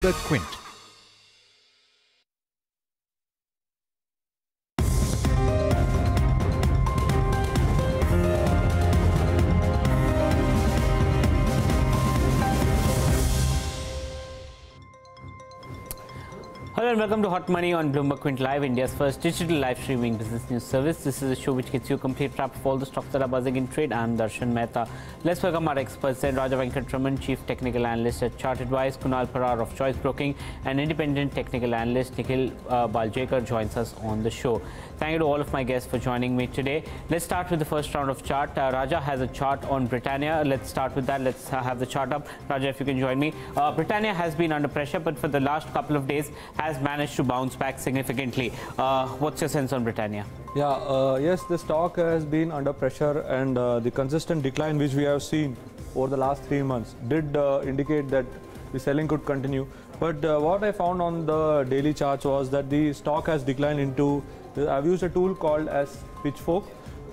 The Quint. Hello and welcome to Hot Money on Bloomberg Quint Live, India's first digital live streaming business news service. This is a show which gets you a complete wrap of all the stocks that are buzzing in trade. I'm Darshan Mehta. Let's welcome our experts then. Raja Venkatraman, Chief Technical Analyst at ChartAdvice, Kunal Parar of Choice Broking, and Independent Technical Analyst Nikhil Baljekar joins us on the show. Thank you to all of my guests for joining me today. Let's start with the first round of chart. Raja has a chart on Britannia. Let's start with that. Let's have the chart up. Raja, if you can join me. Britannia has been under pressure, but for the last couple of days has managed to bounce back significantly. What's your sense on Britannia? Yes, the stock has been under pressure, and the consistent decline which we have seen over the last 3 months did indicate that the selling could continue. But what I found on the daily charts was that the stock has declined into, I've used a tool called as pitchfork.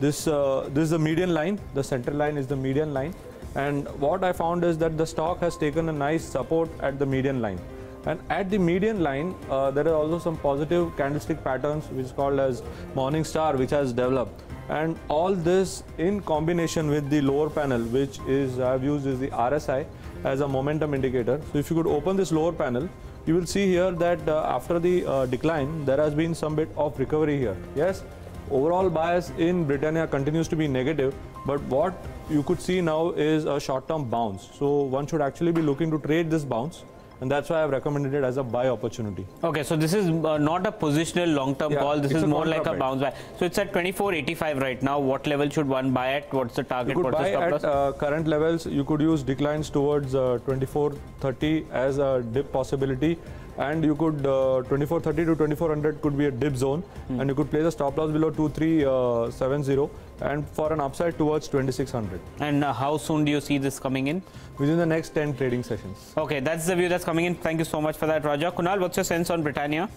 This is the median line, the center line is the median line, and what I found is that the stock has taken a nice support at the median line. And at the median line, there are also some positive candlestick patterns, which is called as morning star, which has developed. And all this in combination with the lower panel, which is I've used is the RSI as a momentum indicator. So if you could open this lower panel, you will see here that after the decline, there has been some bit of recovery here. Yes, overall bias in Britannia continues to be negative, but what you could see now is a short-term bounce. So one should actually be looking to trade this bounce, and that's why I've recommended it as a buy opportunity. Okay, so this is not a positional long-term call. This is more like a bounce back. So it's at 24.85 right now. What level should one buy at? What's the target? You could buy at current levels. You could use declines towards 24.30 as a dip possibility, and you could 24.30 to 2400 could be a dip zone, and you could place a stop loss below 2370 and for an upside towards 2600. And how soon do you see this coming in? Within the next 10 trading sessions. Okay, that's the view that's coming in. Thank you so much for that, Raja. Kunal, what's your sense on Britannia?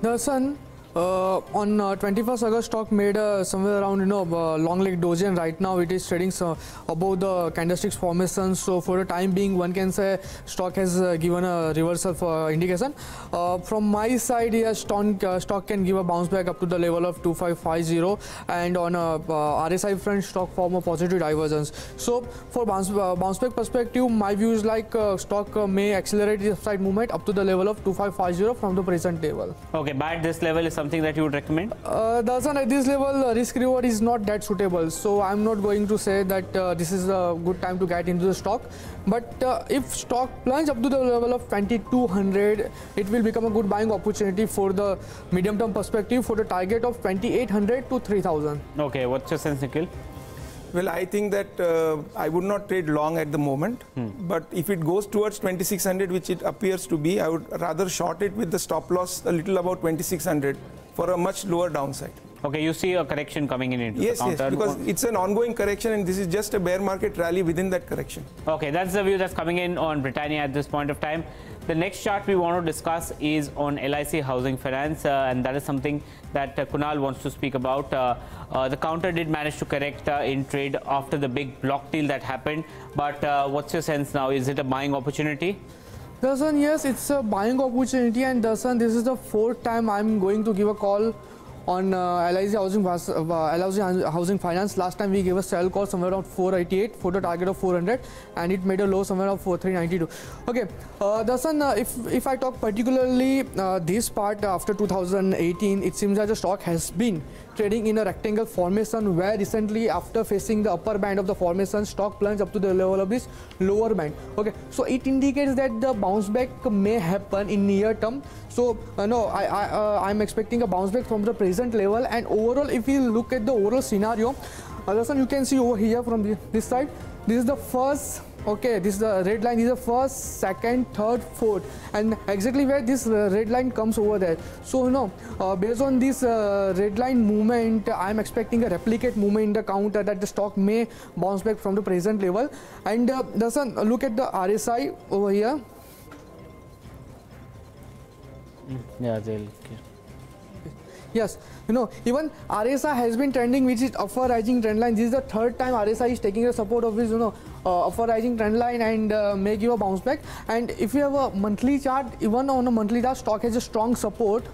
Darshan, on 21st August, stock made somewhere around long leg doji, and right now it is trading above the candlesticks formation. So for the time being, one can say stock has given a reversal for indication. From my side, yes, stock can give a bounce back up to the level of 2550, and on a RSI front, stock form a positive divergence. So for bounce back perspective, my view is like stock may accelerate the upside movement up to the level of 2550 from the present level. Okay, buy at this level is something that you would recommend? Darshan, at this level, risk reward is not that suitable. So I'm not going to say that this is a good time to get into the stock. But if stock plunge up to the level of 2200, it will become a good buying opportunity for the medium term perspective for the target of 2800 to 3000. Okay, what's your sense, Nikhil? Well, I think that I would not trade long at the moment, but if it goes towards 2600, which it appears to be, I would rather short it with the stop loss a little about 2600 for a much lower downside. Okay, you see a correction coming in into the counter. Yes, because it's an ongoing correction, and this is just a bear market rally within that correction. Okay, that's the view that's coming in on Britannia at this point of time. The next chart we want to discuss is on LIC Housing Finance, and that is something that Kunal wants to speak about. The counter did manage to correct in trade after the big block deal that happened, but what's your sense now? Is it a buying opportunity? Darshan, yes, it's a buying opportunity, and Darshan, this is the 4th time I'm going to give a call on LIC Housing Finance. Last time we gave a sell call somewhere around 488 for the target of 400, and it made a low somewhere around 4392. Okay, Darshan, if I talk particularly this part after 2018, it seems that the stock has been trading in a rectangle formation, where recently after facing the upper band of the formation, stock plunged up to the level of this lower band. Okay, so it indicates that the bounce back may happen in near term. So I'm expecting a bounce back from the present level. And overall, if you look at the overall scenario, you can see over here from this side, this is the first. Okay, this is the red line. Is the first, second, third, fourth, and exactly where this red line comes over there. So based on this red line movement, I am expecting a replicate movement in the counter that the stock may bounce back from the present level. And Darshan, look at the RSI over here. Yeah, Yes, even RSI has been trending, which is upward rising trend line. This is the 3rd time RSI is taking a support of this, upward rising trend line and may give a bounce back. And if you have a monthly chart, even on a monthly chart, stock has a strong support.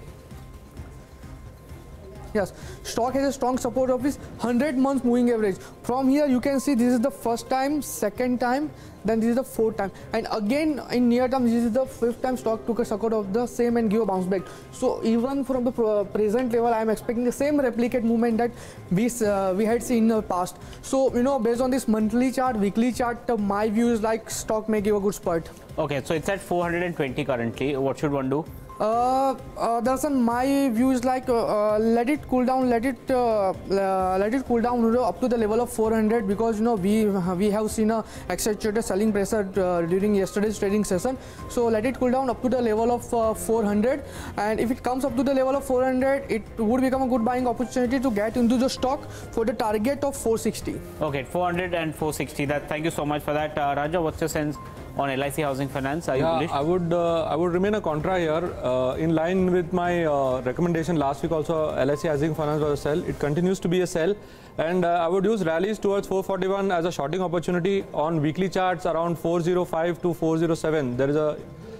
Yes, stock has a strong support of this 100 months moving average. From here you can see this is the first time, second time, then this is the fourth time, and again in near term this is the fifth time stock took a support of the same and give a bounce back. So even from the present level I am expecting the same replicate movement that we had seen in the past. So you know, based on this monthly chart, weekly chart, my view is like stock may give a good spurt. Okay, so it's at 420 currently. What should one do? Darshan, my view is like let it cool down, let it cool down, you know, up to the level of 400, because you know we have seen a accentuated selling pressure during yesterday's trading session. So let it cool down up to the level of 400, and if it comes up to the level of 400, it would become a good buying opportunity to get into the stock for the target of 460. Okay, 400 and 460. Thank you so much for that. Raja, what's your sense on LIC Housing Finance? Are you bullish? I would remain a contra here. In line with my recommendation last week also, LIC Housing Finance was a sell. It continues to be a sell, and I would use rallies towards 441 as a shorting opportunity. On weekly charts around 405 to 407 there is a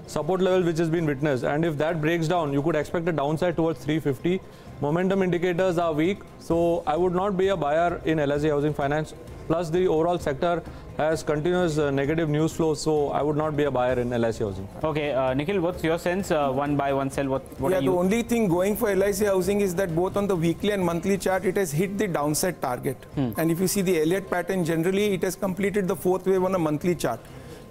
support level which has been witnessed, and if that breaks down you could expect a downside towards 350. Momentum indicators are weak, so I would not be a buyer in LIC Housing Finance. Plus the overall sector has continuous negative news flow, so I would not be a buyer in LIC Housing. Okay, Nikhil, what's your sense? One buy, one sell. What are you? The only thing going for LIC Housing is that both on the weekly and monthly chart, it has hit the downside target. And if you see the Elliott pattern, generally it has completed the fourth wave on a monthly chart.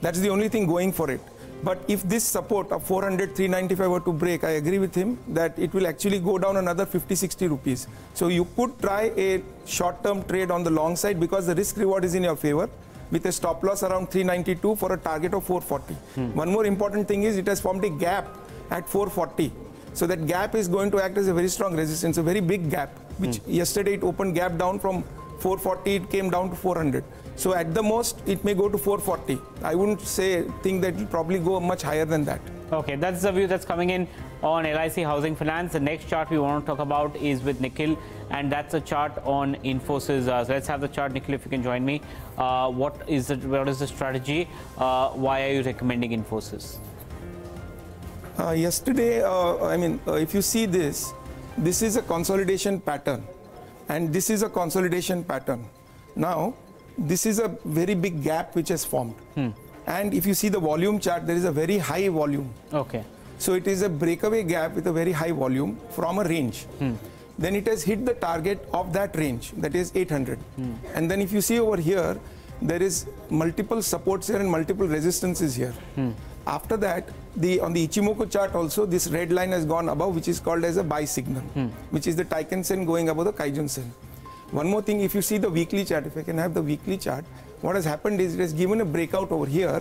That's the only thing going for it. But if this support of 400, 395 were to break, I agree with him that it will actually go down another 50, 60 rupees. So you could try a short-term trade on the long side because the risk reward is in your favor, with a stop loss around 392 for a target of 440. One more important thing is it has formed a gap at 440. So that gap is going to act as a very strong resistance, a very big gap, which yesterday it opened gap down from 440, it came down to 400. So at the most, it may go to 440. I wouldn't think that it will probably go much higher than that. Okay, that's the view that's coming in on LIC Housing Finance. The next chart we want to talk about is with Nikhil, and that's a chart on Infosys. So let's have the chart, Nikhil, if you can join me. What is the strategy? Why are you recommending Infosys? Yesterday, if you see this is a consolidation pattern, and this is a consolidation pattern. Now, this is a very big gap which has formed. And if you see the volume chart, there is a very high volume. Okay. So it is a breakaway gap with a very high volume from a range. Then it has hit the target of that range, that is 800. And then if you see over here, there is multiple supports here and multiple resistances here. After that, on the Ichimoku chart also, this red line has gone above, which is called as a buy signal, which is the Taiken Sen going above the Kijun Sen. One more thing, if you see the weekly chart, if I can have the weekly chart, what has happened is it has given a breakout over here,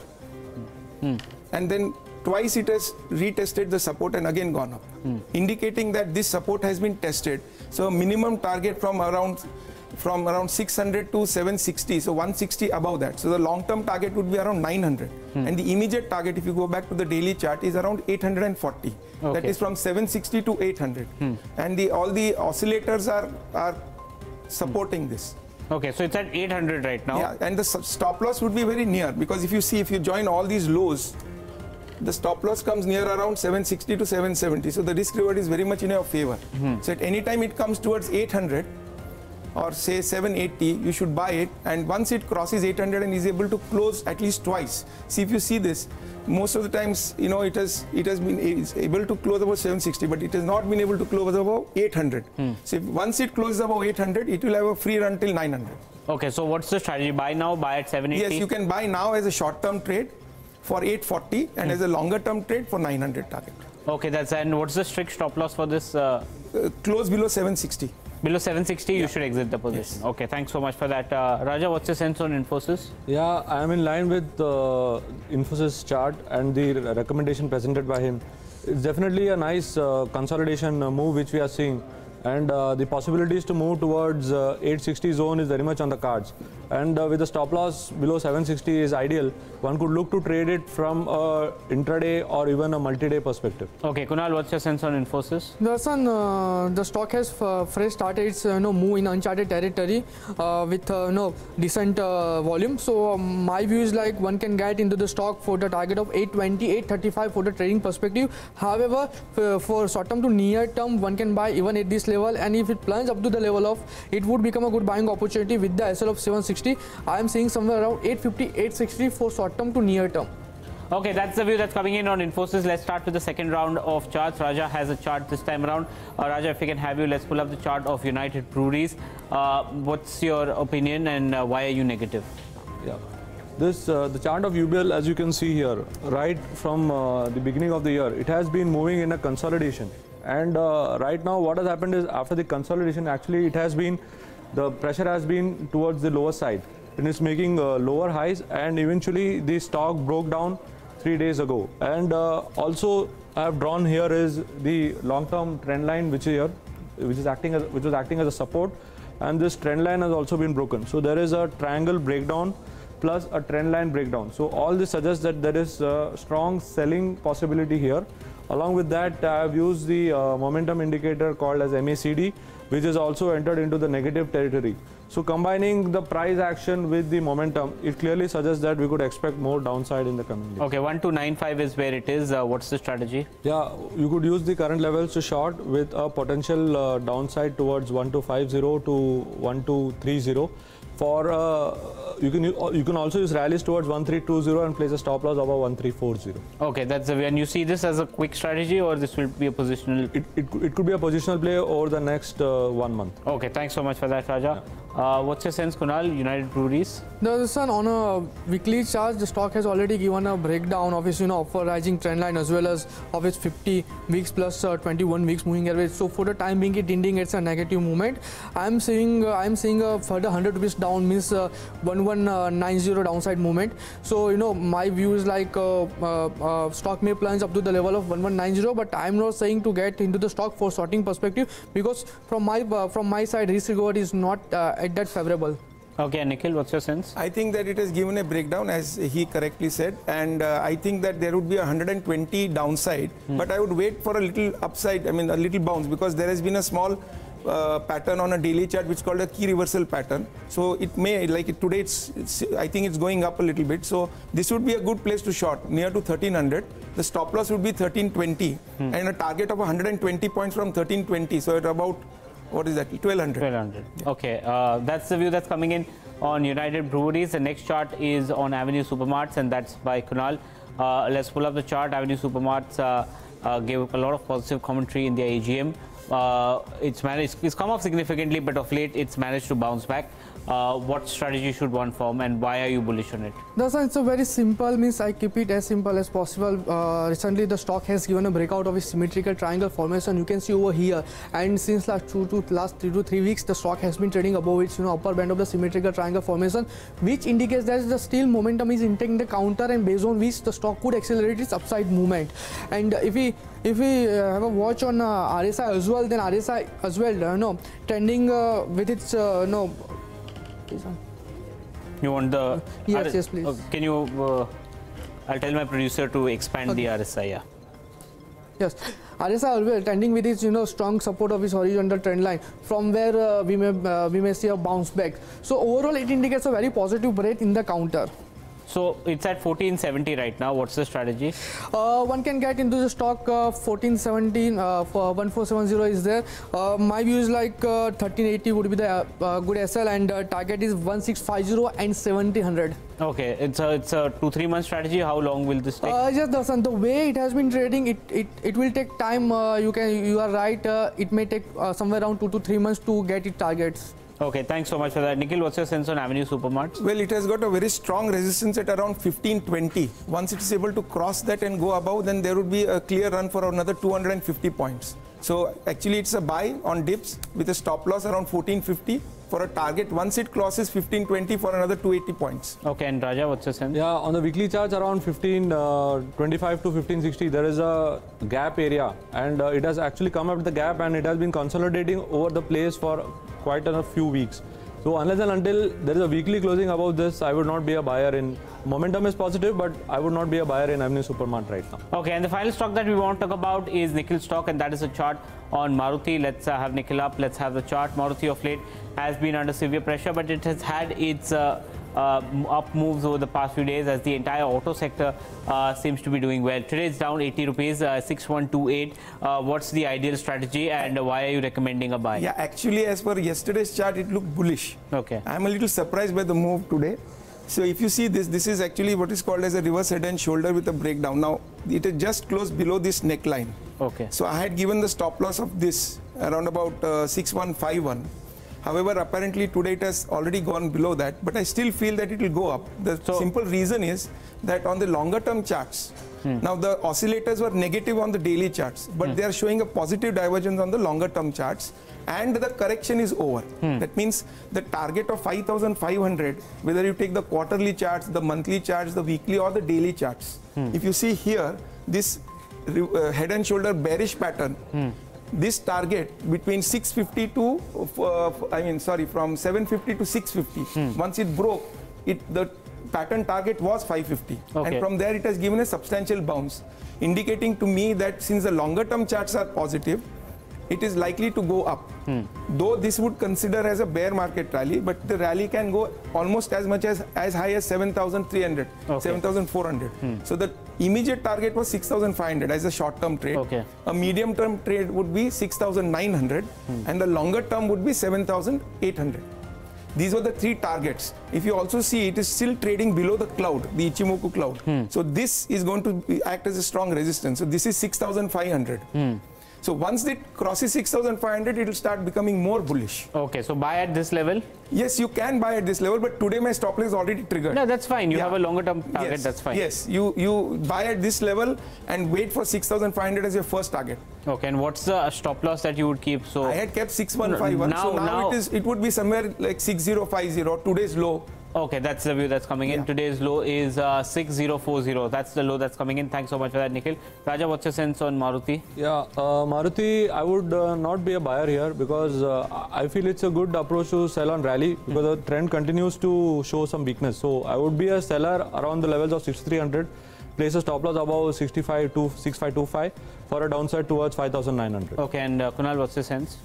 and then twice it has retested the support and again gone up, indicating that this support has been tested. So minimum target from around 600 to 760, so 160 above that. So the long-term target would be around 900, and the immediate target, if you go back to the daily chart, is around 840. Okay. That is from 760 to 800, and all the oscillators are supporting this. Okay, so it's at 800 right now. Yeah, and the stop loss would be very near, because if you join all these lows, the stop loss comes near around 760 to 770. So the risk reward is very much in your favor. So at any time it comes towards 800 or say 780, you should buy it. And once it crosses 800 and is able to close at least twice. See, if you see this, most of the times, you know, it's able to close above 760, but it has not been able to close above 800. So once it closes above 800, it will have a free run till 900. Okay, so what's the strategy? Buy now, buy at 780? Yes, you can buy now as a short-term trade for 840 and as a longer-term trade for 900 target. Okay, and what's the strict stop loss for this? Close below 760. Below 760, you should exit the position. Yes. Okay, thanks so much for that. Raja, what's your sense on Infosys? Yeah, I am in line with the Infosys chart and the recommendation presented by him. It's definitely a nice consolidation move which we are seeing, and the possibilities to move towards 860 zone is very much on the cards. and with the stop loss below 760 is ideal. One could look to trade it from a intraday or even a multi-day perspective. Okay, Kunal, what's your sense on Infosys? The stock has fresh started its move in uncharted territory with decent volume. So my view is like one can get into the stock for the target of 820, 835 for the trading perspective. However, for short term to near term, one can buy even at this level, and if it plunges up to the level of, it would become a good buying opportunity with the SL of 760. I am seeing somewhere around 850, 860 for short term to near term. Okay, that's the view that's coming in on Infosys. Let's start with the second round of charts. Raja has a chart this time around. Raja, if we can have you, let's pull up the chart of United Breweries. What's your opinion and why are you negative? Yeah, the chart of UBL, as you can see here, right from the beginning of the year, it has been moving in a consolidation. And right now, what has happened is after the consolidation, actually, it has been the pressure has been towards the lower side. It is making lower highs, and eventually the stock broke down 3 days ago. And also, I have drawn here is the long-term trend line, which was acting as a support, and this trend line has also been broken. So there is a triangle breakdown plus a trend line breakdown. So all this suggests that there is a strong selling possibility here. Along with that, I have used the momentum indicator called as MACD, which is also entered into the negative territory. So combining the price action with the momentum, it clearly suggests that we could expect more downside in the coming days. Okay, 1295 is where it is. What's the strategy? Yeah, you could use the current levels to short with a potential downside towards 1250 to 1230. For you can also use rallies towards 1320 and place a stop loss above 1340. Okay, that's the way. And you see this as a quick strategy, or this will be a positional? It could be a positional play over the next 1 month. Okay, thanks so much for that, Raja. What's your sense, Kunal? United Breweries? On a weekly chart, the stock has already given a breakdown of its upward rising trend line as well as of its 50 weeks plus 21 weeks moving average. So for the time being, it indicates a negative movement. I'm seeing a further 100 rupees down, means 1190 downside movement. So my view is like stock may plunge up to the level of 1190, but I'm not saying to get into the stock for shorting perspective, because from my side, risk reward is not at that favorable. Okay, Nikhil, what's your sense? I think that it has given a breakdown, as he correctly said, and I think that there would be 120 downside, but I would wait for a little upside, a little bounce, because there has been a small pattern on a daily chart which is called a key reversal pattern. So it may, today I think it's going up a little bit. So this would be a good place to short near to 1300. The stop loss would be 1320 and a target of 120 points from 1320. So at about, what is that, 1200. 1200. Okay, that's the view that's coming in on United Breweries. The next chart is on Avenue Supermarts, and that's by Kunal. Let's pull up the chart. Avenue Supermarts gave a lot of positive commentary in their AGM. It's come off significantly, but of late it's managed to bounce back. What strategy should one form, and why are you bullish on it? It's a very simple, means I keep it as simple as possible. Recently the stock has given a breakout of a symmetrical triangle formation, you can see over here, and since last 3 to 3 weeks the stock has been trading above its upper band of the symmetrical triangle formation, which indicates that the still momentum is intact in the counter, and based on which the stock could accelerate its upside movement. And if we have a watch on RSI as well, then RSI as well trending with its You want the yes, please. Can you I'll tell my producer to expand the RSI. Yeah. Yes, RSI always trending with its strong support of its horizontal trend line, from where we may see a bounce back. So overall it indicates a very positive break in the counter. So it's at 1470 right now. What's the strategy? One can get into the stock 1417 for 1470 is there. My view is 1380 would be the good SL, and target is 1650 and 1700. Okay, it's a 2-3 month strategy. How long will this take? Yes, Darshan, the way it has been trading, it will take time. You are right. It may take somewhere around 2 to 3 months to get its targets. Okay, thanks so much for that. Nikhil, what's your sense on Avenue Supermarts? Well, it has got a very strong resistance at around 1520. Once it is able to cross that and go above, then there would be a clear run for another 250 points. So actually it's a buy on dips with a stop loss around 1450 for a target once it crosses 1520 for another 280 points. Okay, and Raja, what's your sense? Yeah, on the weekly charts around 1525 to 1560 there is a gap area, and it has actually come up with the gap, and it has been consolidating over the place for quite a few weeks. So unless and until there is a weekly closing above this, I would not be a buyer in. Momentum is positive, but I would not be a buyer in Avenue Supermart right now. Okay, and the final stock that we want to talk about is Nikhil stock, and that is a chart on Maruti. Let's have Nikhil up. Let's have the chart. Maruti of late has been under severe pressure, but it has had its up moves over the past few days as the entire auto sector seems to be doing well. Today it's down 80 rupees, 6128. What's the ideal strategy and why are you recommending a buy? Yeah, actually, as per yesterday's chart, it looked bullish. Okay. I'm a little surprised by the move today. So if you see this is actually what is called as a reverse head and shoulder with a breakdown. Now, it is just close below this neckline. Okay. So I had given the stop loss of this around about 6151. However, apparently today it has already gone below that, but I still feel that it will go up. The simple reason is that on the longer term charts, now the oscillators were negative on the daily charts, but they are showing a positive divergence on the longer term charts, and the correction is over. That means the target of 5,500, whether you take the quarterly charts, the monthly charts, the weekly or the daily charts. If you see here, this head and shoulder bearish pattern, this target between 650 to, from 750 to 650, once it broke, the pattern target was 550. Okay. And from there it has given a substantial bounce, indicating to me that since the longer term charts are positive, it is likely to go up. Though this would consider as a bear market rally, but the rally can go almost as much as high as 7,300, 7,400. So the immediate target was 6,500 as a short term trade. Okay. A medium term trade would be 6,900 and the longer term would be 7,800. These were the three targets. If you also see, it is still trading below the cloud, the Ichimoku cloud. So this is going to act as a strong resistance. So this is 6,500. So once it crosses 6,500, it will start becoming more bullish. Okay, so buy at this level? Yes, you can buy at this level, but today my stop loss is already triggered. No, that's fine. You have a longer term target, that's fine. Yes, you buy at this level and wait for 6,500 as your first target. Okay, and what's the stop loss that you would keep? So I had kept 6151, so now it would be somewhere like 6050, today's low. Okay, that's the view that's coming in. Today's low is 6040. That's the low that's coming in. Thanks so much for that, Nikhil. Raja, what's your sense on Maruti? Yeah, Maruti, I would not be a buyer here because I feel it's a good approach to sell on rally because the trend continues to show some weakness. So I would be a seller around the levels of 6,300. Place a stop loss above 6525 for a downside towards 5,900. Okay, and Kunal, what's your sense?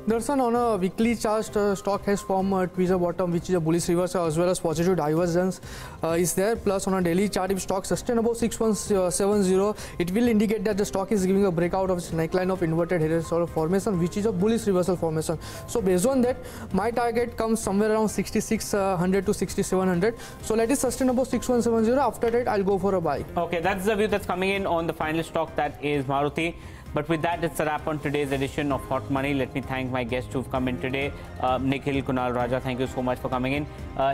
Darshan, on a weekly chart, stock has formed a tweezer bottom, which is a bullish reversal as well as positive divergence is there. Plus, on a daily chart, if stock sustain above 6170, it will indicate that the stock is giving a breakout of its neckline of inverted head and shoulder formation, which is a bullish reversal formation. So, based on that, my target comes somewhere around 6,600 to 6,700. So, let it sustain above 6170. After that, I'll go for a buy. Okay, that's the view that's coming in on the final stock, that is Maruti. But with that, it's a wrap on today's edition of Hot Money. Let me thank my guests who've come in today. Nikhil, Kunal, Raja, thank you so much for coming in.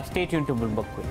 Stay tuned to Bloomberg Quiz.